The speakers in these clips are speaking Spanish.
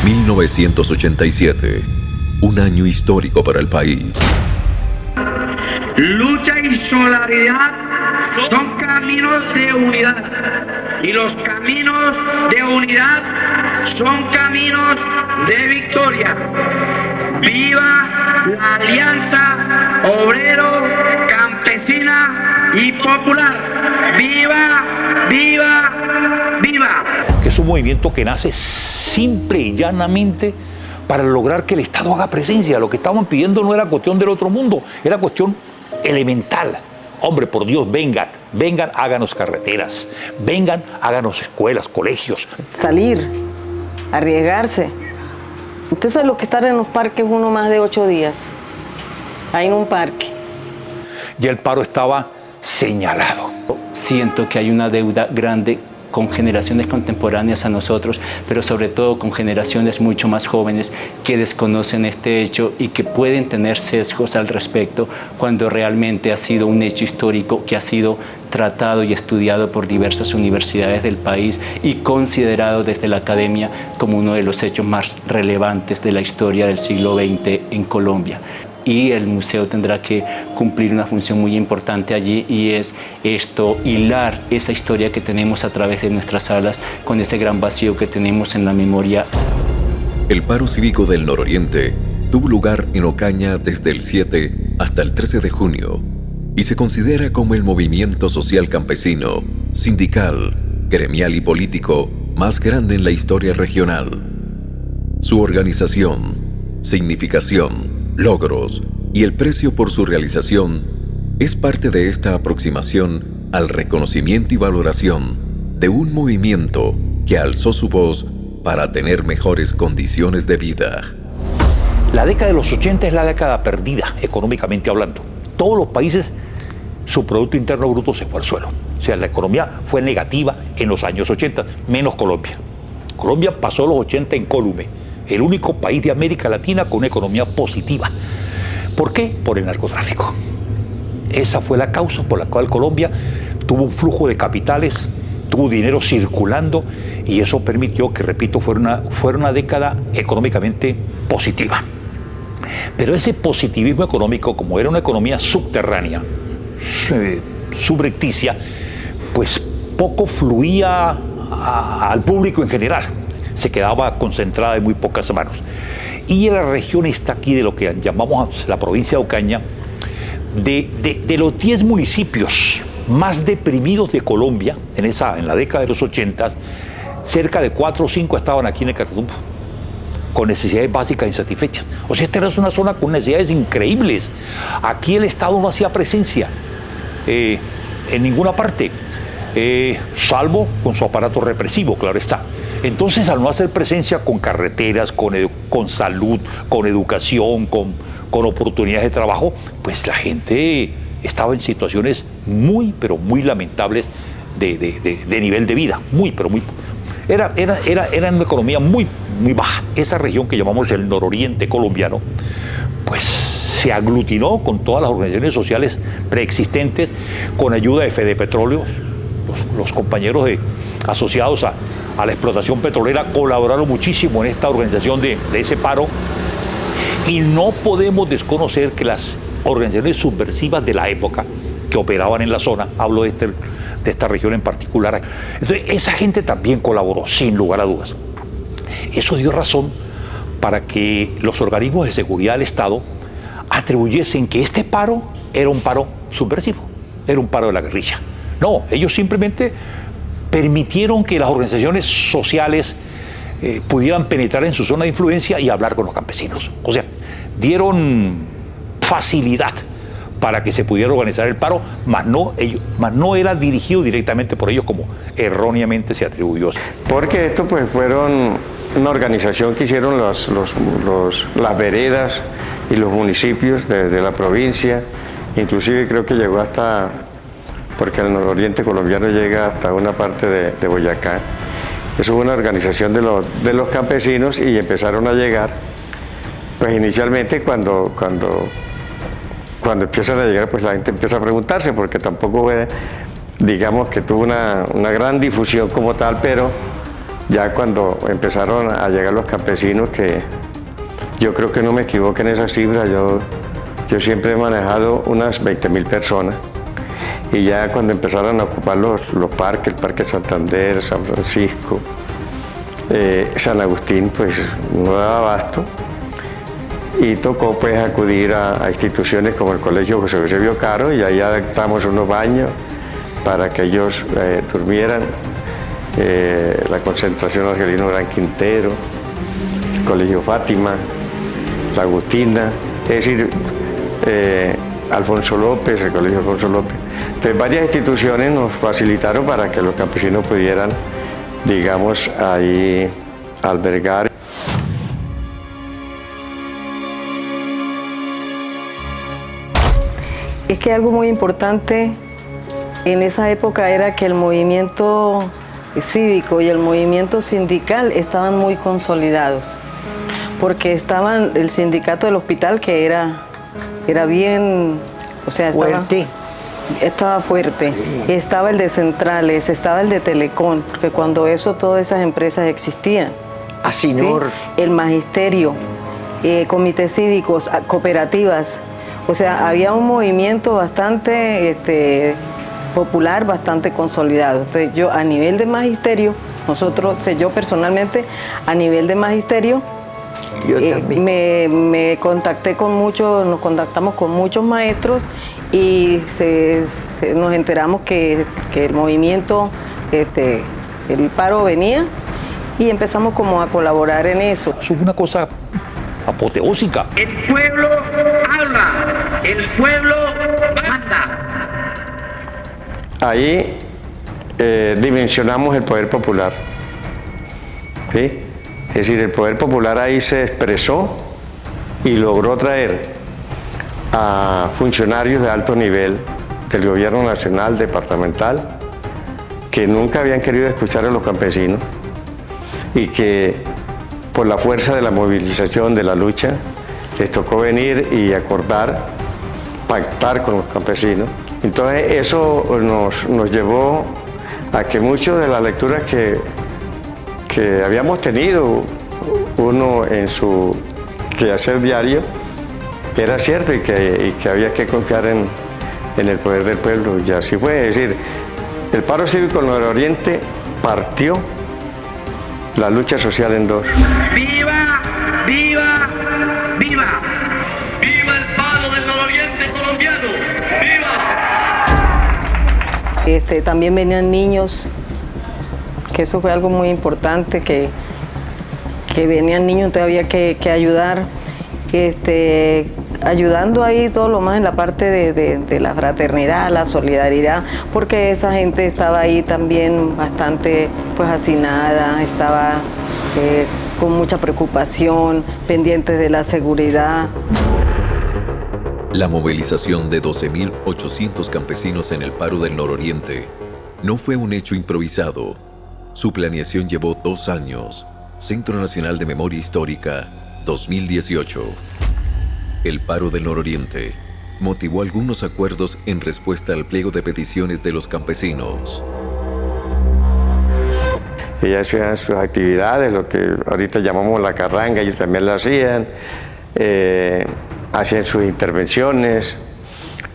1987, un año histórico para el país. Lucha y solidaridad son caminos de unidad, y los caminos de unidad son caminos de victoria. ¡Viva la alianza obrero, campesina y popular! ¡Viva, viva, viva! Que es un movimiento que nace simple y llanamente para lograr que el Estado haga presencia. Lo que estaban pidiendo no era cuestión del otro mundo, era cuestión elemental. Hombre, por Dios, vengan, háganos carreteras, vengan, háganos escuelas, colegios. Salir, arriesgarse. Usted sabe lo que estar en los parques uno más de 8 días, ahí en un parque. Ya el paro estaba señalado. Siento que hay una deuda grande con generaciones contemporáneas a nosotros, pero sobre todo con generaciones mucho más jóvenes que desconocen este hecho y que pueden tener sesgos al respecto cuando realmente ha sido un hecho histórico que ha sido tratado y estudiado por diversas universidades del país y considerado desde la academia como uno de los hechos más relevantes de la historia del siglo XX en Colombia. Y el museo tendrá que cumplir una función muy importante allí, y es esto, hilar esa historia que tenemos a través de nuestras salas con ese gran vacío que tenemos en la memoria. El paro cívico del Nororiente tuvo lugar en Ocaña desde el 7 hasta el 13 de junio y se considera como el movimiento social campesino, sindical, gremial y político más grande en la historia regional. Su organización, significación, logros y el precio por su realización es parte de esta aproximación al reconocimiento y valoración de un movimiento que alzó su voz para tener mejores condiciones de vida. La década de los 80 es la década perdida, económicamente hablando. Todos los países, su Producto Interno Bruto se fue al suelo. O sea, la economía fue negativa en los años 80, menos Colombia. Colombia pasó los 80 incólume, el único país de América Latina con una economía positiva. ¿Por qué? Por el narcotráfico. Esa fue la causa por la cual Colombia tuvo un flujo de capitales, tuvo dinero circulando, y eso permitió que, repito, fuera una década económicamente positiva. Pero ese positivismo económico, como era una economía subterránea, subrepticia, pues poco fluía al público en general. Se quedaba concentrada en muy pocas manos. Y en la región está aquí de lo que llamamos la provincia de Ocaña, de los 10 municipios más deprimidos de Colombia, en la década de los 80, cerca de 4 o 5 estaban aquí en el Catatumbo, con necesidades básicas insatisfechas. O sea, esta era una zona con necesidades increíbles. Aquí el Estado no hacía presencia en ninguna parte, salvo con su aparato represivo, claro está. Entonces, al no hacer presencia con carreteras, con salud, con educación, con oportunidades de trabajo, pues la gente estaba en situaciones muy, pero muy lamentables de nivel de vida. Era una economía muy, muy baja. Esa región que llamamos el nororiente colombiano, pues se aglutinó con todas las organizaciones sociales preexistentes, con ayuda de Fedepetróleo. Los compañeros asociados a la explotación petrolera colaboraron muchísimo en esta organización de ese paro, y no podemos desconocer que las organizaciones subversivas de la época que operaban en la zona, hablo de esta región en particular, entonces esa gente también colaboró, sin lugar a dudas. Eso dio razón para que los organismos de seguridad del Estado atribuyesen que este paro era un paro subversivo, era un paro de la guerrilla. No, ellos simplemente permitieron que las organizaciones sociales pudieran penetrar en su zona de influencia y hablar con los campesinos. O sea, dieron facilidad para que se pudiera organizar el paro, mas no era dirigido directamente por ellos como erróneamente se atribuyó. Porque esto pues fueron una organización que hicieron las veredas y los municipios de la provincia, inclusive creo que llegó hasta, porque el nororiente colombiano llega hasta una parte de Boyacá. Eso fue una organización de los campesinos, y empezaron a llegar, pues inicialmente cuando empiezan a llegar, pues la gente empieza a preguntarse, porque tampoco fue, digamos que tuvo una gran difusión como tal, pero ya cuando empezaron a llegar los campesinos, que yo creo que no me equivoco en esa cifra, yo siempre he manejado unas 20.000 personas, y ya cuando empezaron a ocupar los parques, el Parque Santander, San Francisco, San Agustín, pues no daba abasto, y tocó pues acudir a instituciones como el Colegio José Eusebio Caro, y ahí adaptamos unos baños para que ellos durmieran, la concentración Argelino Gran Quintero, el Colegio Fátima, la Agustina, es decir, Alfonso López, el Colegio Alfonso López. Entonces varias instituciones nos facilitaron para que los campesinos pudieran, digamos, ahí albergar. Es que algo muy importante en esa época era que el movimiento cívico y el movimiento sindical estaban muy consolidados, porque estaban el sindicato del hospital, que era bien, o sea, estaba fuerte, estaba el de Centrales, estaba el de Telecom, porque cuando todas esas empresas existían. Asinor. ¿Sí? El magisterio, comités cívicos, cooperativas, o sea, había un movimiento bastante popular, bastante consolidado. Entonces yo a nivel de magisterio, yo personalmente a nivel de magisterio, me contacté con nos contactamos con muchos maestros, y nos enteramos que el movimiento, el paro venía, y empezamos como a colaborar en eso. Es una cosa apoteósica. El pueblo habla, el pueblo manda. Ahí dimensionamos el poder popular, ¿sí? Es decir, el poder popular ahí se expresó y logró traer a funcionarios de alto nivel del gobierno nacional, departamental, que nunca habían querido escuchar a los campesinos, y que por la fuerza de la movilización, de la lucha, les tocó venir y acordar, pactar con los campesinos. Entonces eso nos llevó a que muchas de las lecturas que habíamos tenido uno en su quehacer diario era cierto, y que había que confiar en el poder del pueblo, y así fue. Es decir, el paro cívico en el Oriente partió la lucha social en dos. ¡Viva, viva, viva! ¡Viva el paro del nororiente colombiano! ¡Viva! También venían niños, que eso fue algo muy importante, que venían niños, entonces había que ayudar, ayudando ahí todo lo más en la parte de la fraternidad, la solidaridad, porque esa gente estaba ahí también bastante pues hacinada, estaba con mucha preocupación, pendientes de la seguridad. La movilización de 12.800 campesinos en el paro del nororiente no fue un hecho improvisado. Su planeación llevó 2 años. Centro Nacional de Memoria Histórica, 2018. El paro del nororiente motivó algunos acuerdos en respuesta al pliego de peticiones de los campesinos. Ellas hacían sus actividades, lo que ahorita llamamos la carranga, ellos también la hacían, hacían sus intervenciones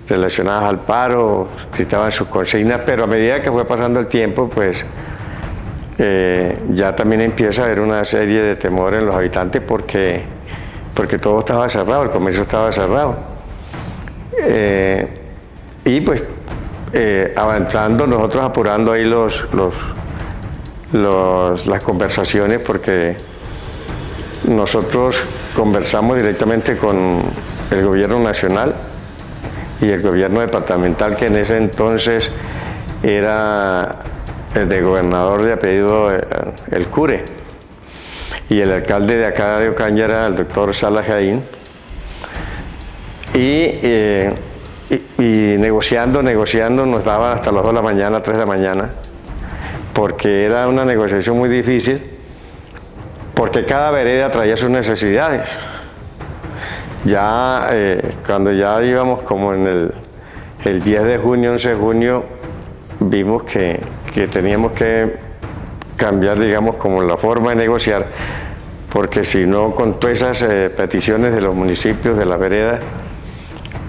relacionadas al paro, gritaban sus consignas, pero a medida que fue pasando el tiempo, pues ya también empieza a haber una serie de temor en los habitantes porque todo estaba cerrado, el comercio estaba cerrado. Y pues avanzando, nosotros apurando ahí las conversaciones, porque nosotros conversamos directamente con el gobierno nacional y el gobierno departamental, que en ese entonces era el de gobernador de apellido El Cure, y el alcalde de acá de Ocaña era el doctor Salas Jaín, y negociando nos daban hasta las 2 de la mañana, 3 de la mañana, porque era una negociación muy difícil, porque cada vereda traía sus necesidades. Ya cuando ya íbamos como en el 10 de junio, 11 de junio, vimos que teníamos que cambiar, digamos, como la forma de negociar, porque si no, con todas esas peticiones de los municipios, de la vereda,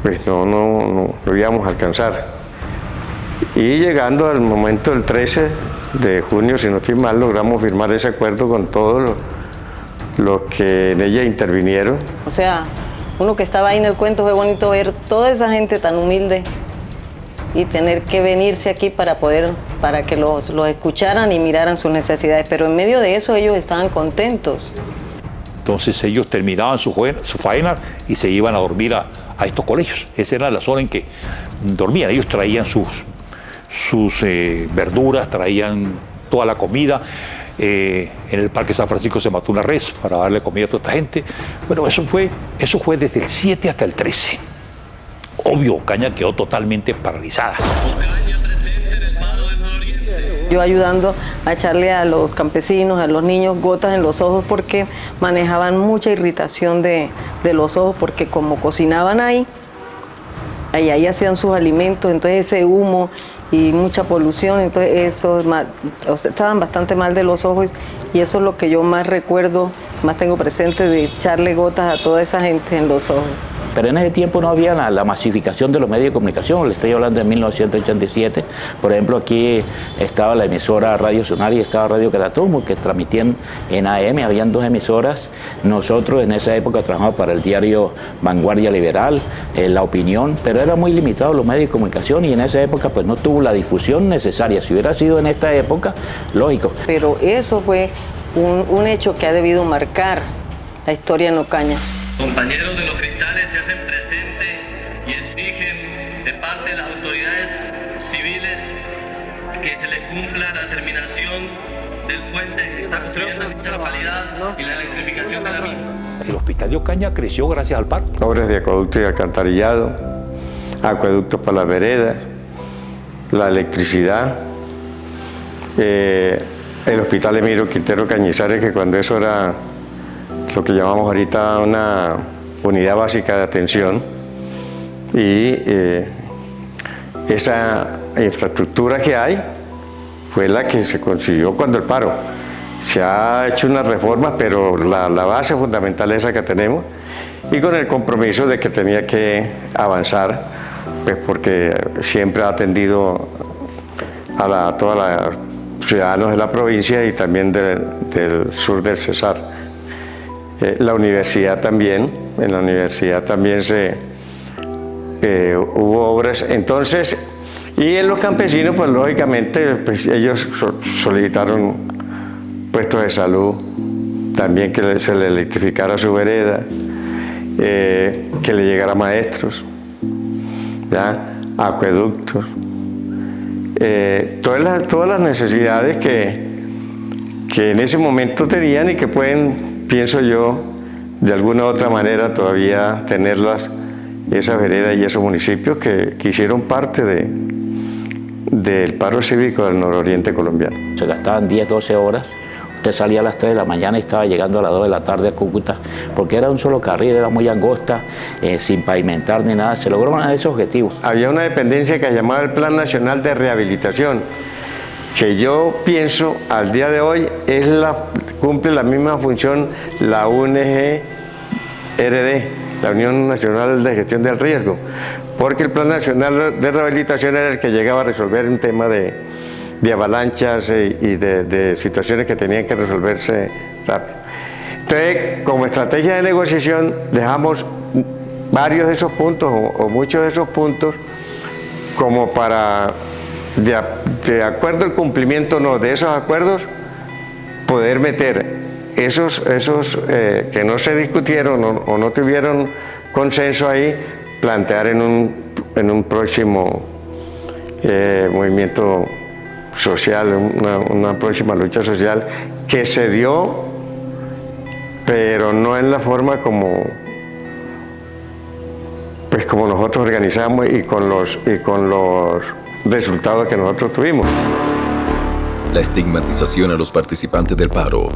pues no íbamos a alcanzar. Y llegando al momento del 13 de junio, si no estoy mal, logramos firmar ese acuerdo con todos los que en ella intervinieron. O sea, uno que estaba ahí en el cuento, fue bonito ver toda esa gente tan humilde y tener que venirse aquí para que los escucharan y miraran sus necesidades, pero en medio de eso ellos estaban contentos. Entonces ellos terminaban su faena y se iban a dormir a estos colegios. Esa era la zona en que dormían. Ellos traían sus verduras, traían toda la comida. En el Parque San Francisco se mató una res para darle comida a toda esta gente. Bueno, eso fue desde el 7 hasta el 13. Obvio, Ocaña quedó totalmente paralizada. Yo ayudando a echarle a los campesinos, a los niños, gotas en los ojos porque manejaban mucha irritación de los ojos, porque como cocinaban ahí hacían sus alimentos, entonces ese humo y mucha polución, entonces estaban bastante mal de los ojos, y eso es lo que yo más recuerdo, más tengo presente, de echarle gotas a toda esa gente en los ojos. Pero en ese tiempo no había la masificación de los medios de comunicación, le estoy hablando de 1987, por ejemplo aquí estaba la emisora Radio Sonar y estaba Radio Catatumbo, que transmitían en AM, habían 2 emisoras. Nosotros en esa época trabajamos para el diario Vanguardia Liberal, La Opinión, pero era muy limitado los medios de comunicación y en esa época pues no tuvo la difusión necesaria. Si hubiera sido en esta época, lógico. Pero eso fue un hecho que ha debido marcar la historia en Ocaña. Compañeros de los cristales se hacen presentes y exigen de parte de las autoridades civiles que se les cumpla la terminación del puente que está construyendo en esta localidad y la electrificación de la misma. El hospital de Ocaña creció gracias al paro. Obras de acueducto y alcantarillado, acueductos para las veredas, la electricidad, el hospital Emiro Quintero Cañizares, que cuando eso era lo que llamamos ahorita una unidad básica de atención, y esa infraestructura que hay fue la que se consiguió cuando el paro. Se ha hecho unas reformas, pero la base fundamental es esa que tenemos, y con el compromiso de que tenía que avanzar, pues porque siempre ha atendido a todos los ciudadanos de la provincia y también del sur del Cesar. La universidad también, en la universidad también hubo obras, entonces, y en los campesinos, pues lógicamente, pues, ellos solicitaron puestos de salud, también que se le electrificara su vereda, que le llegara maestros, ¿ya? Acueductos, todas las necesidades que en ese momento tenían y que pueden, pienso yo, de alguna u otra manera todavía tenerlas, esas veredas y esos municipios que hicieron parte del paro cívico del nororiente colombiano. Se gastaban 10, 12 horas, usted salía a las 3 de la mañana y estaba llegando a las 2 de la tarde a Cúcuta, porque era un solo carril, era muy angosta, sin pavimentar ni nada, se lograron esos objetivos. Había una dependencia que se llamaba el Plan Nacional de Rehabilitación, que yo pienso al día de hoy cumple la misma función la UNGRD, la Unión Nacional de Gestión del Riesgo, porque el Plan Nacional de Rehabilitación era el que llegaba a resolver un tema de avalanchas y de situaciones que tenían que resolverse rápido. Entonces, como estrategia de negociación, dejamos varios de esos puntos o muchos de esos puntos como para, de acuerdo al cumplimiento de esos acuerdos, poder meter esos que no se discutieron o no tuvieron consenso ahí, plantear en un próximo movimiento social, una próxima lucha social que se dio, pero no en la forma como nosotros organizamos y con los resultados que nosotros tuvimos. La estigmatización a los participantes del paro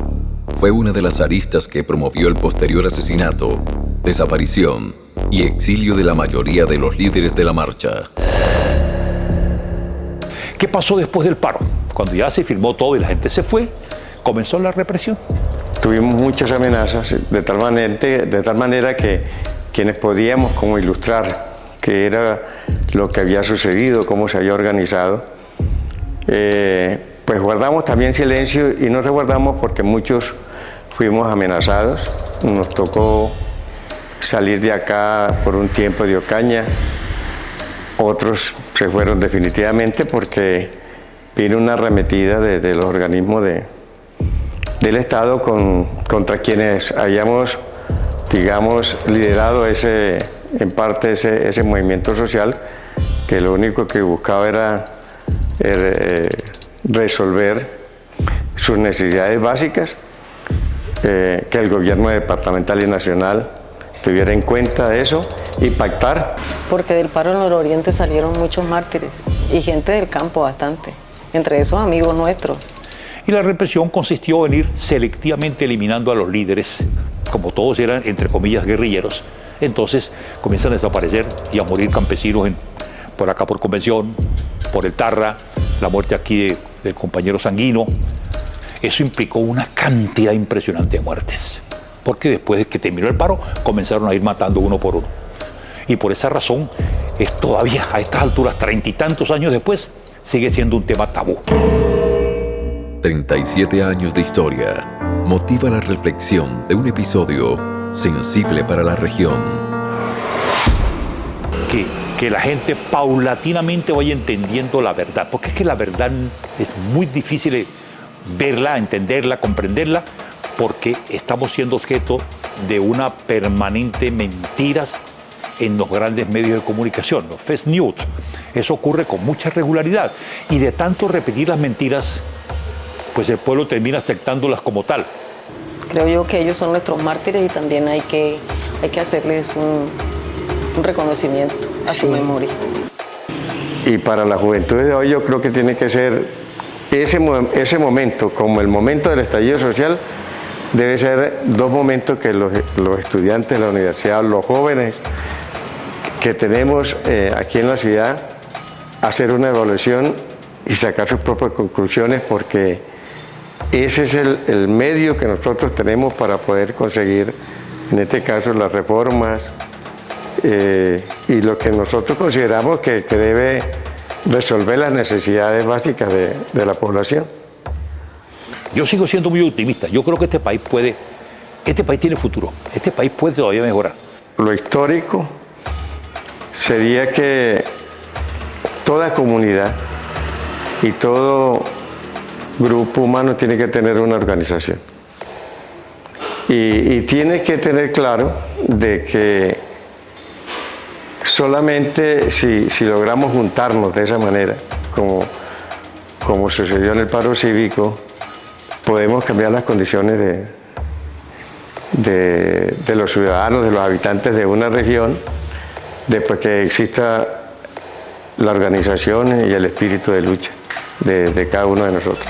fue una de las aristas que promovió el posterior asesinato, desaparición y exilio de la mayoría de los líderes de la marcha. ¿Qué pasó después del paro? Cuando ya se firmó todo y la gente se fue, comenzó la represión. Tuvimos muchas amenazas, de tal manera que quienes podíamos como ilustrar qué era lo que había sucedido, cómo se había organizado, pues guardamos también silencio y no resguardamos porque muchos fuimos amenazados. Nos tocó salir de acá por un tiempo de Ocaña, otros se fueron definitivamente porque vino una arremetida de los organismos del Estado contra quienes habíamos, digamos, liderado en parte ese movimiento social, que lo único que buscaba era resolver sus necesidades básicas, que el gobierno departamental y nacional tuviera en cuenta eso y pactar. Porque del paro en Nororiente salieron muchos mártires y gente del campo bastante, entre esos amigos nuestros. Y la represión consistió en ir selectivamente eliminando a los líderes, como todos eran, entre comillas, guerrilleros. Entonces comienzan a desaparecer y a morir campesinos por acá por Convención, por el Tarra, la muerte aquí del compañero Sanguino. Eso implicó una cantidad impresionante de muertes, porque después de que terminó el paro, comenzaron a ir matando uno por uno. Y por esa razón, es todavía a estas alturas, 30 y tantos años después, sigue siendo un tema tabú. 37 años de historia motiva la reflexión de un episodio sensible para la región. Que la gente paulatinamente vaya entendiendo la verdad, porque es que la verdad es muy difícil verla, entenderla, comprenderla, porque estamos siendo objeto de una permanente mentiras en los grandes medios de comunicación, los fake news. Eso ocurre con mucha regularidad y de tanto repetir las mentiras, pues el pueblo termina aceptándolas como tal. Creo yo que ellos son nuestros mártires y también hay que hacerles un reconocimiento a su memoria. Y para la juventud de hoy yo creo que tiene que ser ese momento, como el momento del estallido social, debe ser dos momentos que los estudiantes de la universidad, los jóvenes que tenemos aquí en la ciudad, hacer una evaluación y sacar sus propias conclusiones, porque ese es el medio que nosotros tenemos para poder conseguir, en este caso, las reformas y lo que nosotros consideramos que debe resolver las necesidades básicas de la población. Yo sigo siendo muy optimista. Yo creo que este país tiene futuro. Este país puede todavía mejorar. Lo histórico sería que toda comunidad y todo grupo humano tiene que tener una organización. Y tiene que tener claro de que solamente si logramos juntarnos de esa manera, como sucedió en el paro cívico, podemos cambiar las condiciones de los ciudadanos, de los habitantes de una región, después que exista la organización y el espíritu de lucha de cada uno de nosotros.